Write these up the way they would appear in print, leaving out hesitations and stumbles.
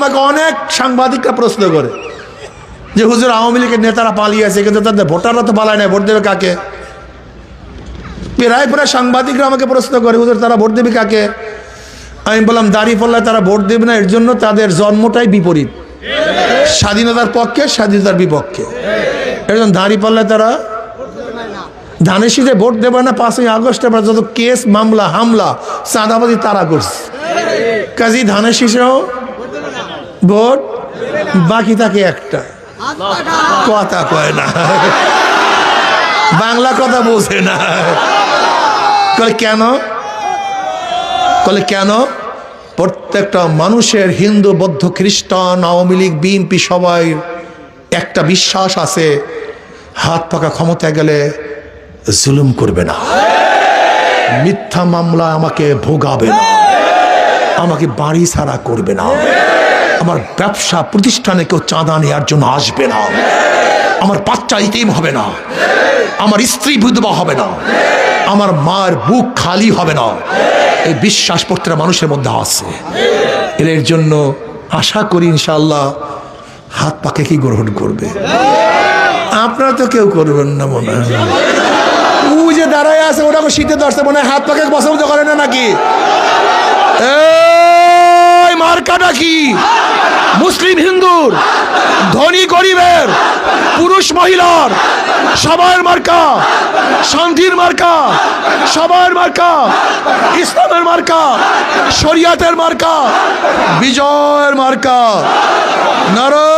আমাকে অনেক সাংবাদিকরা প্রশ্ন করে যে হুজুর আওয়ামী লীগের নেতারা পালিয়ে আছে, কিন্তু তাদের ভোটাররা তো পালায় না, ভোট দেবে কাকে? প্রায় প্রায় সাংবাদিকরা আমাকে প্রশ্ন করে হুজুর তারা ভোট দেবে কাকে? আমি বললাম দাঁড়িপাল্লায় তারা ভোট দেবে না, এর জন্য তাদের জন্মটাই বিপরীত, স্বাধীনতার পক্ষে স্বাধীনতার বিপক্ষে। এর জন্য দাঁড়িপাল্লায় তারা ধানের শীষে ভোট দেবে না। 5ই আগস্টে যত কেস মামলা হামলা চাঁদাবাজি তারা করছে, কাজী ধানের শীষেও ভোট বাকি থাকে একটা। কথা কয় না, বাংলা কথা বোঝে না। কেন? কেন? প্রত্যেকটা মানুষের, হিন্দু বৌদ্ধ খ্রিস্টান আওয়ামী লীগ বিএনপি সবাই একটা বিশ্বাস আছে, হাত পাকা ক্ষমতায় গেলে জুলুম করবে না, মিথ্যা মামলা আমাকে ভোগাবে না, আমাকে বাড়ি ছাড়া করবে না, আমার ব্যবসা প্রতিষ্ঠানে কেউ চাঁদা নেওয়ার জন্য আসবে না, আমার বাচ্চা ইতিম হবে না, আমার স্ত্রী বিধবা হবে না, আমার মার বুক খালি হবে না। এই বিশ্বাস প্রত্যেকটা মানুষের মধ্যে আছে। এর জন্য আশা করি ইনশাআল্লাহ হাত পাকে কি গ্রহণ করবে। আপনারা তো কেউ করবেন না মনে হয়। ও যে দাঁড়ায় আছে ওটা শীতে ধরছে মনে হয়, হাত পাকে পছন্দ করে না নাকি? এই মার্কাটা কি? মুসলিম হিন্দুর, ধনী গরিবের, পুরুষ মহিলার সবার মার্কা, শান্তির মার্কা, সবার মার্কা, ইসলামের মার্কা, শরিয়াতের মার্কা, বিজয়ের মার্কা। নারে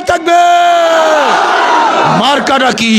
তাকবীর! মার্কাটা কি?